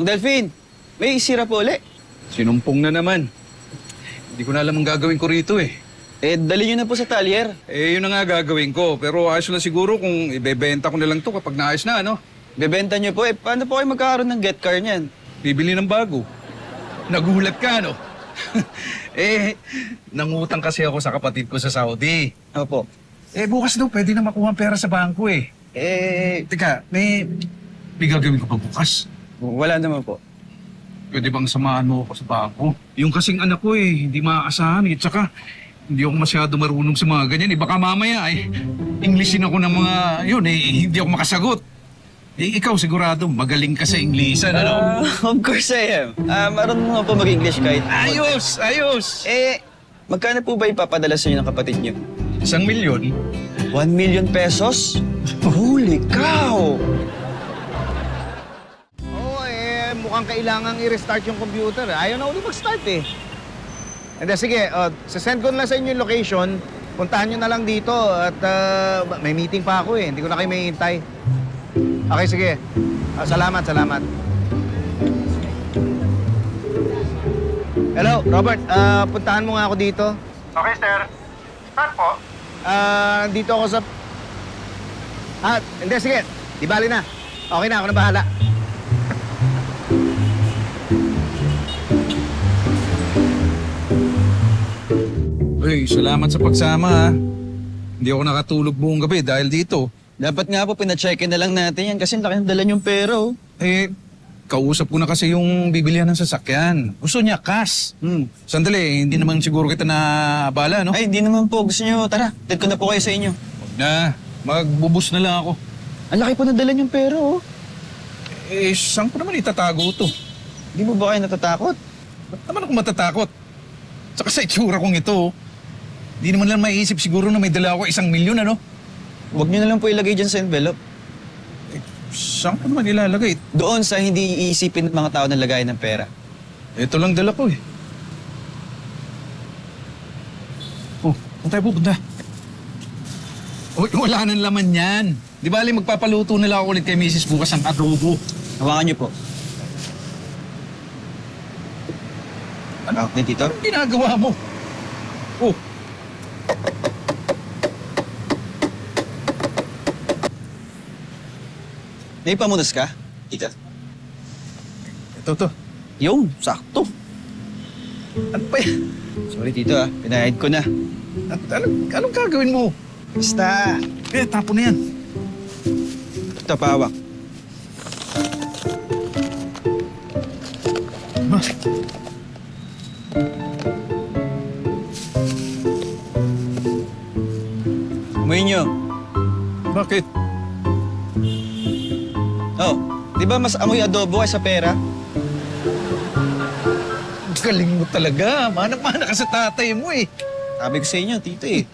Ang Delphine, may sira po uli. Sinumpong na naman. Hindi ko na alam ang gagawin ko rito eh. Eh, dali nyo na po sa talyer. Eh, yun na nga gagawin ko. Pero ayos na siguro kung ibebenta ko na lang to kapag naayos na, ano? Bebenta nyo po. Eh, paano po kayo magkakaroon ng get car niyan? Bibili ng bago. Nagulat ka, no? Eh, nangutang kasi ako sa kapatid ko sa Saudi. Opo. Eh, bukas daw pwede na makuha ang pera sa bangko eh. Teka, may gagawin ko pa bukas. Wala naman po. Pwede bang samahan mo ako sa bangko? Yung kasing anak ko eh, hindi maaasahan eh. Tsaka, hindi ako masyado marunong sa mga ganyan eh. Baka mamaya eh, Englishin ako ng mga, yun eh, hindi ako makasagot. Eh, ikaw sigurado, magaling ka sa Inglesan, ano? Of course I am. Marunong nga po mag-English kahit... Ayos! Ayos! Eh, magkano po ba ipapadala sa inyo ng kapatid nyo? 1,000,000? 1 million pesos? Holy cow! Oo, mukhang kailangang i-restart yung computer. Ayaw na ulit mag-start eh. Hindi, sige, sasend ko na lang sa inyo yung location. Puntahan nyo na lang dito at may meeting pa ako eh. Hindi ko na kayo may hintay. Okay, sige. Salamat. Hello, Robert. Puntahan mo nga ako dito. Okay, sir. Start po. Dito ako sa... hindi, sige. Di bali na. Okay na, ako na bahala. Uy, salamat sa pagsama ha. Hindi ako nakatulog buong gabi dahil dito. Dapat nga po, pina-check na lang natin yan kasi laki ng dala niyong pera, oh. Eh, kausap ko na kasi yung bibilihan ng sasakyan. Gusto niya cash. Sandali, hindi naman siguro kita na abala, no? Ay, hindi naman po. Gusto niyo, tara, ted ko na po kayo sa inyo. Huwag na, magbubus na lang ako. Ang laki po ng dala niyong pera, oh. Eh, saan ko naman itatago to? Di mo ba kayo natatakot? Ba't naman ako matatakot? Saka sa itsura kong ito, hindi naman lang maiisip siguro na may dala ako 1,000,000, ano? Huwag niyo na lang po ilagay dyan sa envelope. Saan ko naman ilalagay? Doon sa hindi iisipin ng mga tao na lagayan ng pera. Ito lang dala ko eh. Oh, saan tayo pupunta? Oh, wala nang laman yan. Di ba, Ali, magpapaluto na lang ako ulit kay Mrs. bukas ang adobo. Hawakan niyo po. Ano? Tito? Anong ginagawa mo? Oh, May pamunas ka? Tita? ito. Yung, sakto. Ano pa yan? Sorry, Tito, pinahid ko na. Anong gagawin mo? Basta. Eh, tapo na yan. Ito, pawak. Ba? Umuwi niyo. Bakit? Oh, di ba mas amoy adobo kaysa pera? Galing mo talaga. Manang-mana ka sa tatay mo eh. Sabi ko sa inyo, Tito, eh.